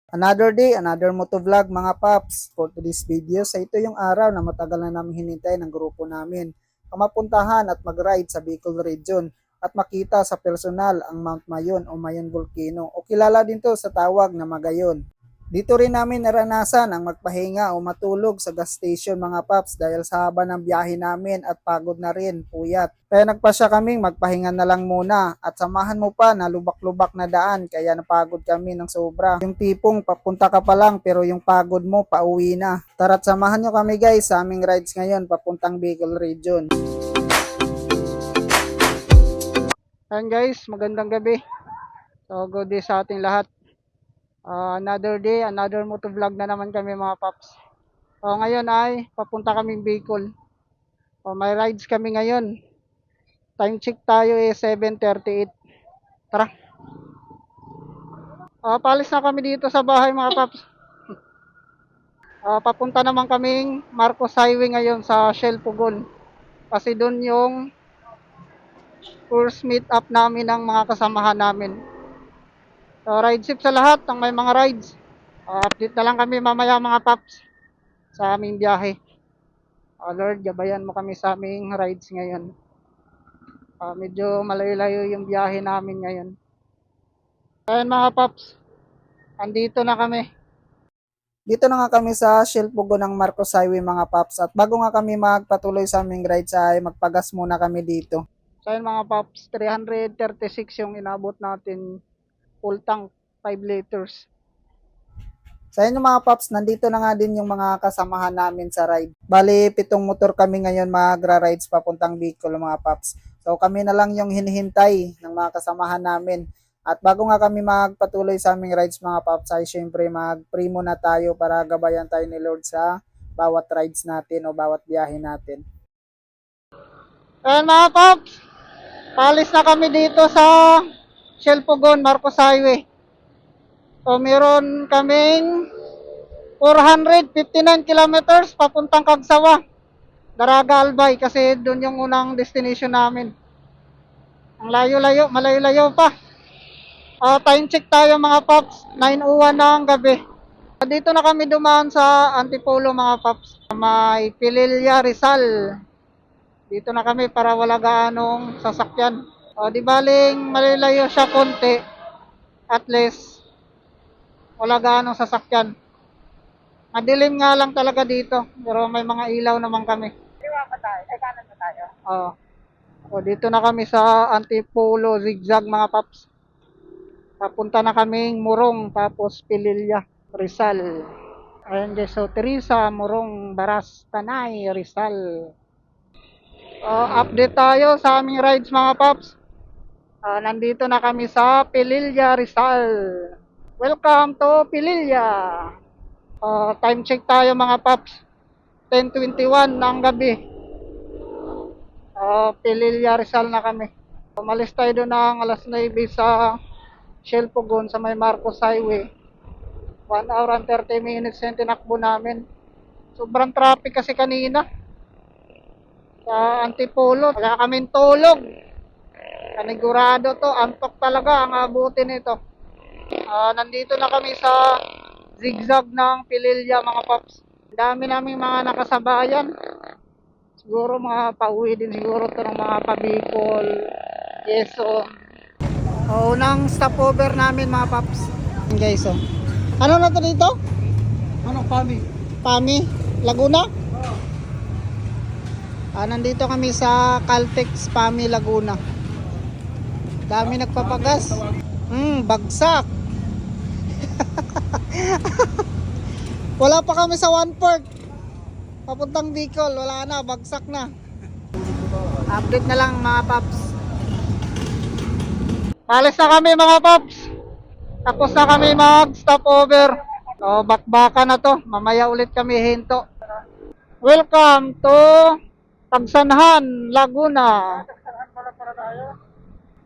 Another day, another motovlog mga paps. For today's video, sa ito yung araw na matagal na namin hinintay ng grupo namin. Ang mapuntahan at mag-ride sa Bicol Region at makita sa personal ang Mount Mayon o Mayon Volcano o kilala din to sa tawag na Magayon. Dito rin namin naranasan ang magpahinga o matulog sa gas station mga paps dahil sa haba ng biyahe namin at pagod na rin, puyat. Kaya nagpasya kaming magpahinga na lang muna at samahan mo pa na lubak-lubak na daan kaya napagod kami ng sobra. Yung tipong papunta ka pa lang pero yung pagod mo pauwi na. Tara't samahan nyo kami guys sa aming rides ngayon papuntang Bicol Region. Ayan guys, magandang gabi. So good day sa ating lahat. Another day, another motovlog na naman kami mga paps. Ngayon ay papunta kaming Bicol. May rides kami ngayon. Time check tayo 7:38. Tara. Paalis na kami dito sa bahay mga paps. Papunta naman kaming Marcos Highway ngayon sa Shell Pugon. Kasi doon yung first meet up namin ng mga kasamahan namin. Ride safe sa lahat ng may mga rides. Update na lang kami mamaya mga paps sa aming biyahe. Lord, gabayan mo kami sa aming rides ngayon. Medyo malayo-layo yung biyahe namin ngayon. Ayan mga paps, andito na kami. Dito na nga kami sa Shell Pugon ng Marcos Highway mga paps. At bago nga kami magpatuloy sa aming rides ay magpagas muna kami dito. So ayan mga paps, 336 yung inabot natin. Full tank, 5 liters. Sa inyo mga paps, nandito na nga din yung mga kasamahan namin sa ride. Bali, 7 motor kami ngayon magra-rides papuntang Bicol mga paps. So kami na lang yung hinihintay ng mga kasamahan namin. At bago nga kami magpatuloy sa aming rides mga paps, ay syempre mag-pray muna tayo para gabayan tayo ni Lord sa bawat rides natin o bawat biyahe natin. Ayan mga paps, paalis na kami dito sa Shell Pugon, Marcos Highway. So meron kaming 459 kilometers papuntang Cagsawa, Daraga Albay kasi doon yung unang destination namin. Ang layo-layo, malayo-layo pa. Time check tayo mga paps, 9:01 ng gabi. Dito na kami dumaan sa Antipolo mga paps. May Pililla Rizal. Dito na kami para wala gaanong sasakyan. Di baling malayo siya konti. At least wala gaanong sasakyan. Madilim nga lang talaga dito, pero may mga ilaw naman kami. Diwa pa tayo? Ay, kanan na tayo? Dito na kami sa Antipolo Zigzag mga paps. Papunta na kaming Morong, tapos Pililla, Rizal. Ayan guys, so Teresa, Morong, Baras, Tanay, Rizal. Update tayo sa aming rides mga paps. Nandito na kami sa Pililla, Rizal. Welcome to Pililla. Time check tayo mga paps, 10:21 ng gabi. Pililla Rizal na kami. Umalis tayo doon ng alas 9 sa Shell Pugon sa may Marcos Highway. 1 hour and 30 minutes yung tinakbo namin. Sobrang traffic kasi kanina sa Antipolo. Wala kaming tulog. Kanigurado to, antok talaga ang abutin nito. Nandito na kami sa Zigzag ng Pililla mga paps. Dami naming mga nakasabayan. Siguro mga pauwi din siguro to ng mga pa-Bicol, Quezon. Unang stopover namin mga paps. Guys, ano na to dito? Pami. Pami? Laguna? Nandito kami sa Caltex Pami, Laguna. Dami nagpapagas. Bagsak. Wala pa kami sa 1/4 papuntang Bicol, wala na, bagsak na. Update na lang mga paps. Alis na kami mga paps. Tapos na kami mag stopover. Bakbaka na to, mamaya ulit kami hinto. Welcome to Pagsanhan, Laguna.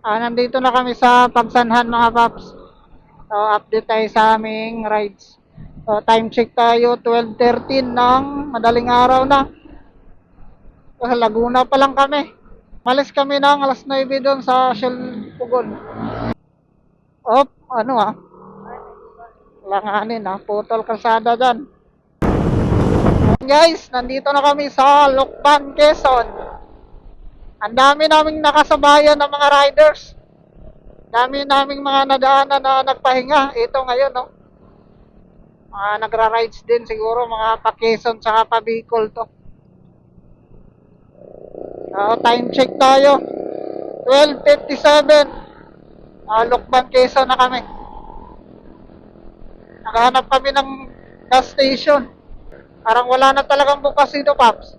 Nandito na kami sa Pagsanhan mga paps. Update tayo sa aming rides. Time check tayo 12:13 ng madaling araw na. Laguna pa lang kami. Malis kami ng alas 9 doon sa Shell Pugon. Langanin ha, putol kalsada dyan. Guys, nandito na kami sa Lucban, Quezon. Ang dami naming nakasabayan ng mga riders. Dami naming mga nadaanan na nagpahinga. Ito ngayon, no? Mga nagra-rides din siguro, mga pa-Quezon tsaka pa-Bicol to. Time check tayo. 12:57. Lucban, Quezon na kami. Naghahanap kami ng gas station. Parang wala na talagang bukas dito, Paps.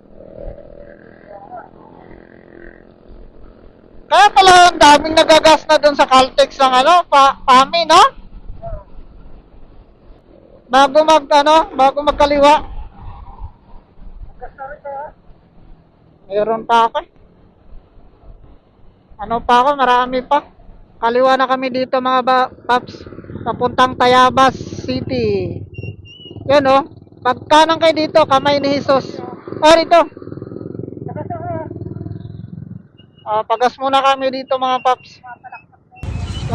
Kaya pala ang daming nagagas na doon sa Caltex ng PAMI, no? Bago magkaliwa. Mayroon pa ako eh. Marami pa. Kaliwa na kami dito mga Paps. Papuntang Tayabas City. Yan oh. Pagkanang kayo dito, kamay ni Jesus. Rito. Pagas muna kami dito mga Paps.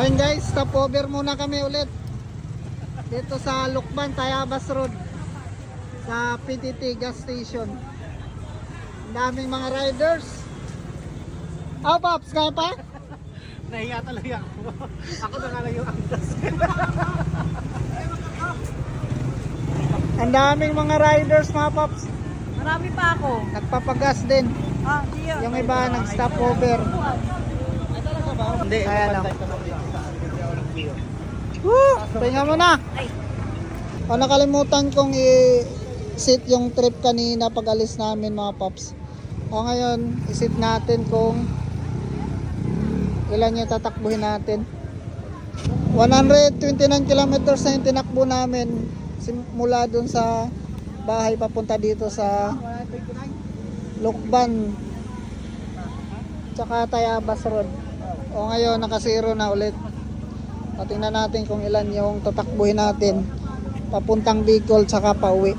Ayun guys, stop over muna kami ulit. Dito sa Lucban, Tayabas Road. Sa PTT gas station. Ang daming mga riders. Paps, kaya pa? Nahiya talaga ako. Ako na nga lang yung angkas. Ang daming mga riders mga Paps. Marami pa ako. Nagpapagas din. Diyan. Yung iba nag-stop over. Hindi, Kaya lang. Woo! Pahinga mo na. Nakalimutan kong i-sit yung trip kanina pag alis namin mga Paps. Ngayon, i-sit natin kung ilan yung tatakbuhin natin. 129 kilometers na yung tinakbo namin mula dun sa bahay papunta dito sa Lucban tsaka Tayabas Road. Ngayon naka-zero na ulit. Tingnan natin kung ilan yung tatakbuhin natin papuntang Bicol tsaka pauwi.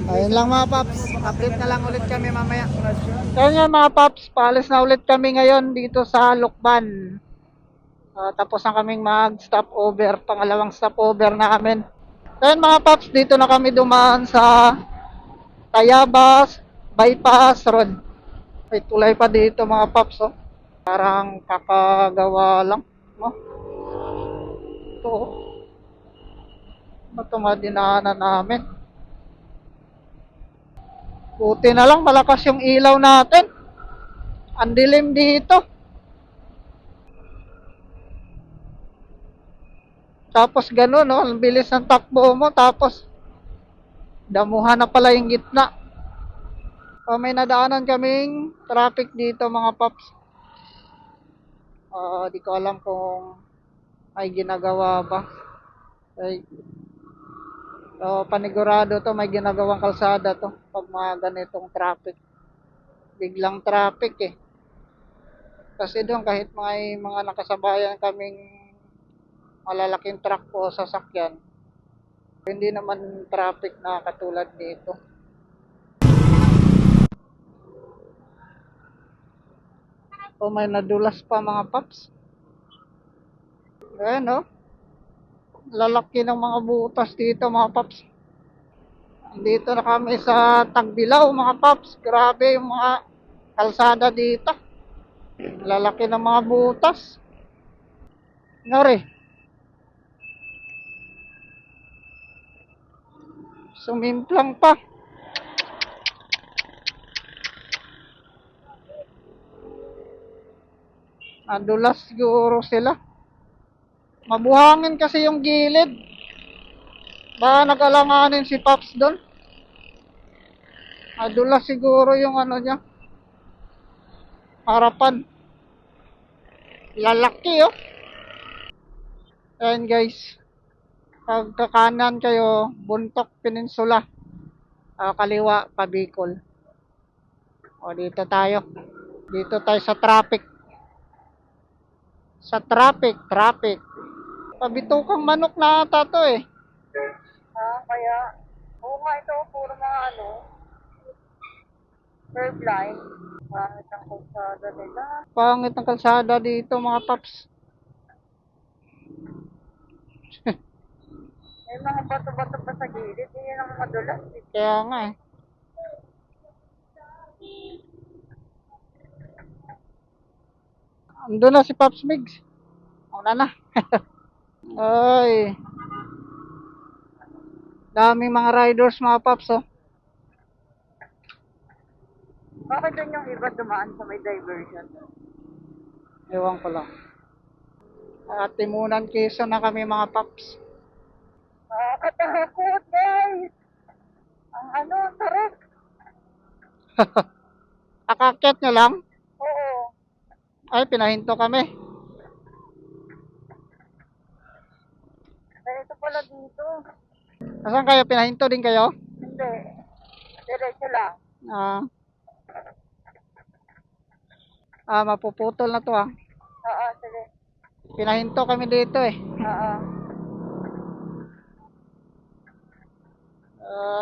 Ayun lang mga Paps, update na lang ulit kami mamaya. Kaya nga mga Paps, paalis na ulit kami ngayon dito sa Lucban. Tapos na kaming mag-stop over, pangalawang stop over namin. Ayun mga Paps, dito na kami dumaan sa Tayabas Bypass Road. May tulay pa dito mga Paps, oh. Parang kakagawa lang, no? Ito, oh. Ito madinaanan namin. Buti na lang malakas yung ilaw natin. Ang dilim dito. Tapos gano'n, no? Ang bilis ng takbo mo. Tapos damuhan na pala yung gitna. May nadaanan kaming traffic dito mga Paps. Di ko alam kung may ginagawa ba. Panigurado to, may ginagawang kalsada to pag mga ganitong traffic. Biglang traffic eh. Kasi doon kahit may mga nakasabayan kaming malalaking truck o sasakyan, hindi naman traffic na katulad dito. May nadulas pa mga Paps. Ayan no. Lalaki ng mga butas dito mga Paps. Dito na kami sa Tagbilaw mga Paps. Grabe yung mga kalsada dito. Lalaki ng mga butas. Ngari. Sumimplang pa. Nadulas siguro sila. Mabuhangin kasi yung gilid. Baka nag-alanganin si Paps doon. Nadulas siguro yung ano niya. Harapan. Lalaki oh. Ayan guys. Pagkakanan kayo, Buntok Peninsula. Kaliwa, Pabicol. Dito tayo. Dito tayo sa traffic. Sa traffic. Pabitukang manok na ata to eh. Kaya, oo nga ito, puro mga curb line. Isang kalsada nila. Pangit ng kalsada dito mga Paps. Yung mga bato-bato pa sa gilid, yun ang madulas. Eh. Kaya nga eh. Ando na si Pops Migs. Una na. Ay. Daming mga riders mga Pops oh. Bakit doon yung iba dumaan sa may diversion? Ewan ko lang. At Timunan Quezon na kami mga Pops. Nakakatakot, guys! Ang ano, sarap. Akakyat nyo lang? Oo. Ay, pinahinto kami. Ito pala dito. Asan kayo? Pinahinto din kayo? Hindi. Diretso lang. Mapuputol na to ah. Oo, sige. Pinahinto kami dito eh. Oo.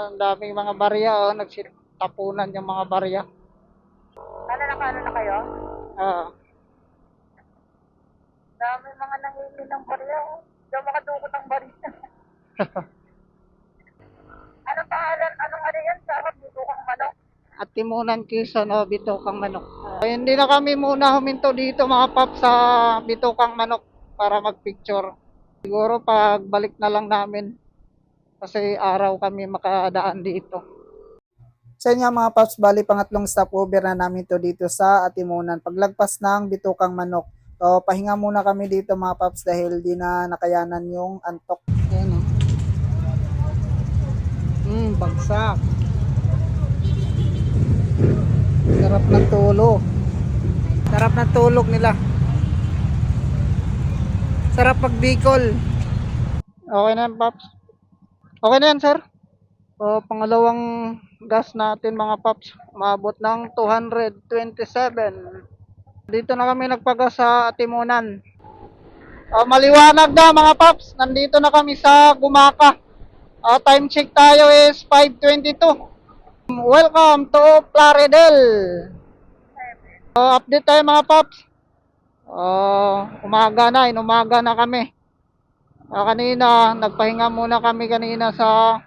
Ang daming mga barya oh. Nagsitapunan yung mga barya. Ano na kayo? Ah. Dami mga nangingi ng barya. Oh. Diyan makadukot ang barya. Ano pangalan? Anong ano yan? Sarap dito kang manok. At Timunan Quezon o Bitokang Manok. Hindi na kami muna huminto dito mga Pops sa Bitokang Manok para magpicture. Siguro pag balik na lang namin kasi araw kami makadaan dito. Sa inyo mga Pops, bali pangatlong stopover na namin to dito sa Atimunan. Paglagpas ng Bitokang Manok. So pahinga muna kami dito mga Pops dahil di na nakayanan yung antok. Ayan o. Bagsak. Sarap ng tulog. Sarap ng tulog nila. Sarap pag Bicol. Okay na yan, Pops. Okay na yan, sir. So, pangalawang gas natin mga Pops. Umabot ng 227. Dito na kami nagpagas sa Atimunan. Maliwanag na mga Pops. Nandito na kami sa Gumaka. Time check tayo is 5:22. Welcome to Plaridel. Update tayo mga Pops. Umaga na, inumaga na kami. Kanina, nagpahinga muna kami kanina sa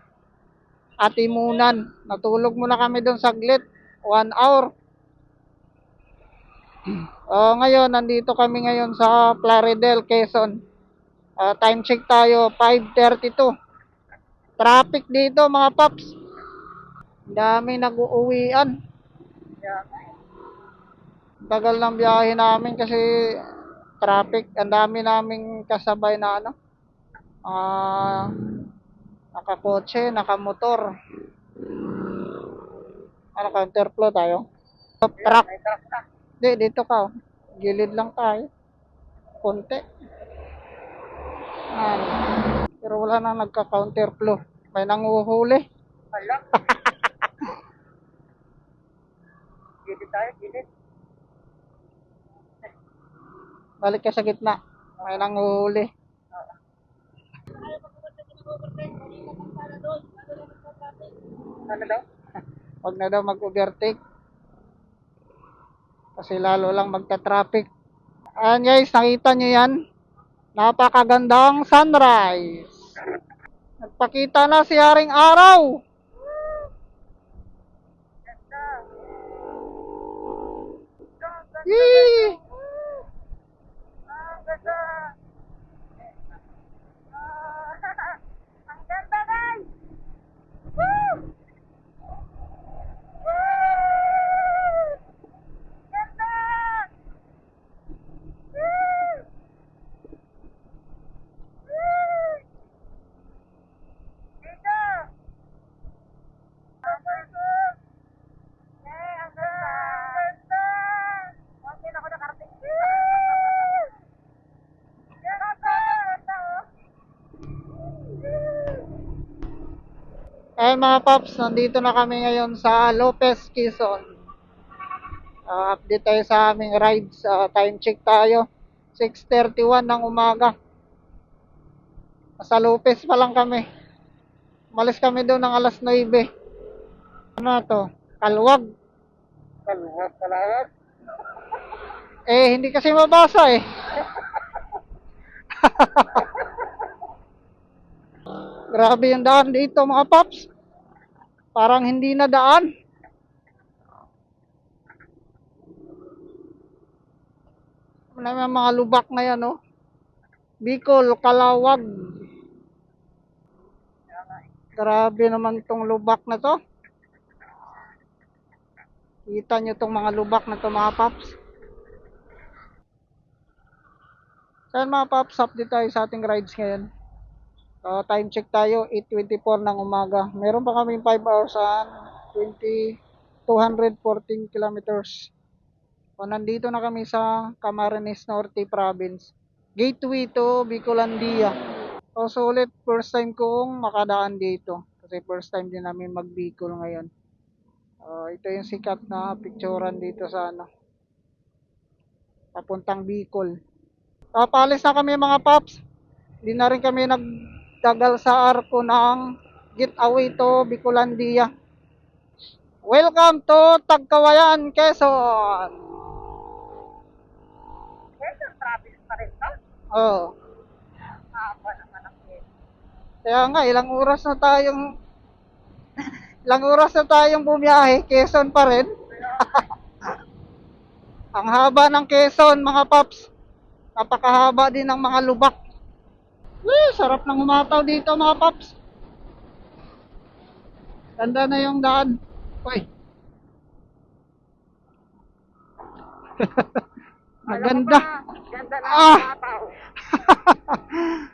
Atimunan. Natulog muna kami doon saglit, 1 hour. Ngayon, nandito kami ngayon sa Plaridel, Quezon. Time check tayo, 5:32. Traffic dito mga Pops. Dami nag-uuwian. Yeah. Tagal ng biyahe namin kasi traffic. Ang dami naming kasabay na ano. Nakakotse, nakamotor. Counterflow tayo. Truck. May truck na. Di, dito ka. Oh. Gilid lang tayo. Konti. Pero wala na nagka-counterflow. May nanguhuli. Hala. Gilid tayo, gilid. Balik ka sa gitna. May nanguhuli. Ano daw? Huwag na daw mag-overtake. Kasi lalo lang magta-traffic. Ayan guys, nakita nyo yan. Napakagandang sunrise. Nagpakita na si Haring Araw. Ganda. Yee! Ganda. Ang ganda guys! Woo! Woo! Ganda! Woo! Woo! Dito! Ang ganda! Ang ganda! Bakit ako nakarating? Mga Pops, nandito na kami ngayon sa Lopez, Quezon. Update tayo sa aming rides. Time check tayo. 6:31 ng umaga. Sa Lopez pa lang kami. Umalis kami doon ng alas 9. Ano to? Kalwag. Kalawag, kalawag. Hindi kasi mabasa eh. Grabe yung daan dito mga paps. Parang hindi na daan. Ano yung mga lubak na yan, oh. Bicol, Kalawag. Grabe naman tong lubak na to. Kita nyo tong mga lubak na to mga paps. So yun, mga paps, update tayo sa ating rides ngayon. So, time check tayo, 8:24 ng umaga. Meron pa kaming 5 hours and 214 kilometers. So, nandito na kami sa Camarines Norte Province. Gateway to Bicolandia. So, sulit, first time kong makadaan dito. Kasi first time din namin mag-Bicol ngayon. Ito yung sikat na picturean dito sa papuntang Bicol. Papalis na kami mga paps. Hindi na rin kami nagtagal sa arko ng Getaway to Bicolandia. Welcome to Tagkawayan, Quezon. Quezon province pa rin to. Oh. Haba naman ang Quezon. Kaya nga ilang oras na tayong bumiyahe, Quezon pa rin. Ang haba ng Quezon, mga paps. Napakahaba din ng mga lubak. Sarap ng umataw dito, mga paps. Ganda na yung daan. Uy. Maganda. Ganda na Ah! ang mga tao.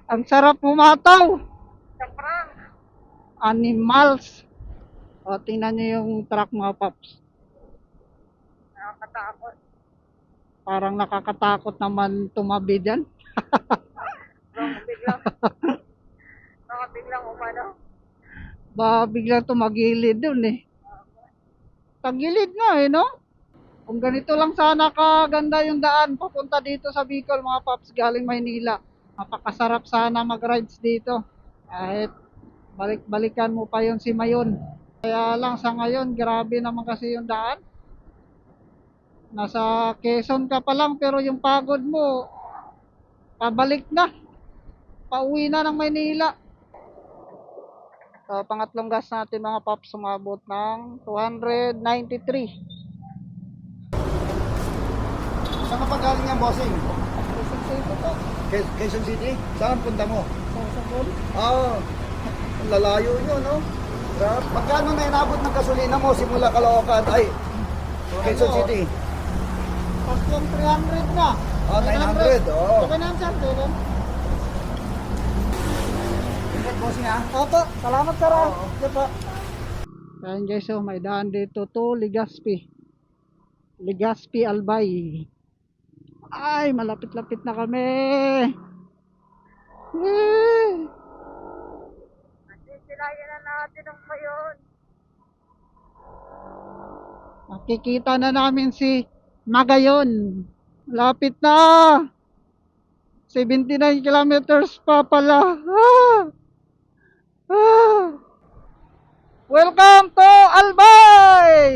Ang sarap umataw. Sa prank. Animals. O, tingnan nyo yung truck, mga paps. Nakakatakot. Parang nakakatakot naman tumabi dyan. Baka biglang umano. Ba, biglang tumagilid dun eh. Tagilid nga eh, no? Kung ganito lang sana kaganda yung daan papunta dito sa Bicol, mga paps, galing Maynila. Napakasarap sana mag-rides dito. Kahit balik-balikan mo pa yon si Mayon. Kaya lang sa ngayon, grabe naman kasi yung daan. Nasa Quezon ka pa lang pero yung pagod mo, pabalik na. Pauwi na ng Maynila. So, pangatlong gas natin mga paps, sumabot ng 293. Saan ka pa galing yan, bossing? Quezon City to. Quezon City? Saan punta mo? Sarsapol. Ang lalayo nyo, no? Magkano na inabot ng gasolina mo simula Caloocan? Ay, Quezon City. Pag yung 300 na. 900, oo. Okay na, sir. Kevin. Ingat, bossing, ha? Opo, salamat sir. Sige po. Ayan guys, oh, may daan dito to Legazpi. Legazpi Albay. Ay, malapit-lapit na kami. Sisilayan na natin ang Mayon. Nakikita na namin si Magayon. Lapit na. 79 kilometers pa pala. Welcome to Albay!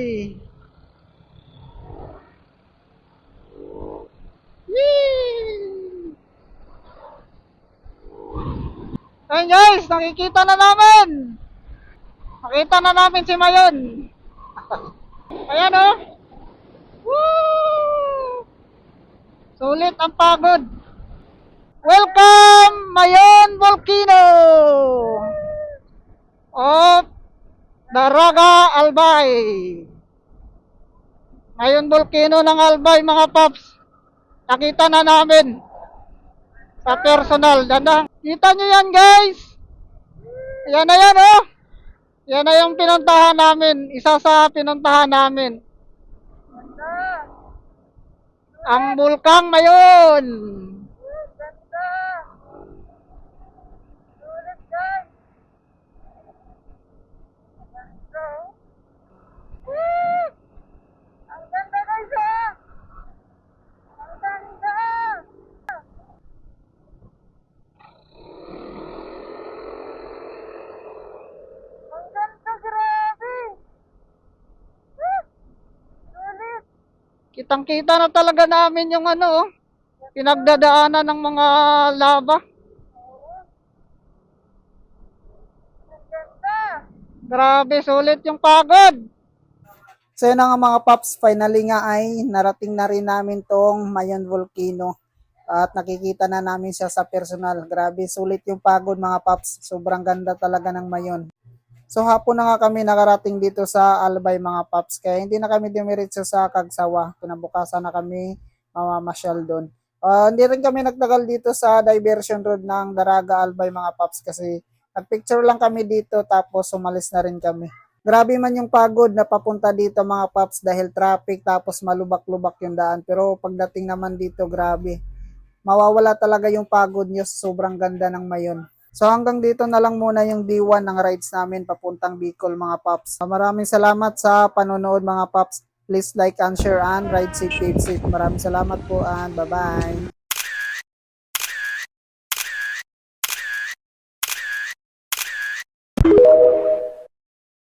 Yee! Ayun guys, nakikita na namin. Nakita na namin si Mayon. Ayan oh. Woo! Sulit ang pagod. Welcome Mayon Volcano of Daraga Albay. Mayon Volcano ng Albay, mga paps. Nakita na namin sa personal. Danda. Kita nyo yan guys. Yan na yan oh. Yan na yung pinuntahan namin. Isa sa pinuntahan namin. Ang Bulkang Mayon. Ganda! Sulit, guys! Ganda! Ang ganda, guys, ah! Ang ganda! Ang ganda, grabe! Sulit! Kitang-kita na talaga namin yung pinagdadaanan ng mga lava. Grabe, sulit yung pagod. So yun na nga mga paps, finally nga ay narating na rin namin tong Mayon Volcano. At nakikita na namin siya sa personal. Grabe, sulit yung pagod mga paps. Sobrang ganda talaga ng Mayon. So hapon na nga kami nakarating dito sa Albay mga paps. Kaya hindi na kami dumiretso sa Kagsawa. Kinabukasan na kami mamamasyal doon. Hindi rin kami nagtagal dito sa diversion road ng Daraga Albay mga paps kasi nagpicture lang kami dito tapos umalis na rin kami. Grabe man yung pagod na papunta dito mga paps dahil traffic tapos malubak-lubak yung daan. Pero pagdating naman dito grabe. Mawawala talaga yung pagod nyo. Sobrang ganda ng Mayon. So hanggang dito na lang muna yung D1 ng rides namin papuntang Bicol mga paps. Maraming salamat sa panonood mga paps. Please like and share and ride safe, keep safe. Maraming salamat po and bye-bye.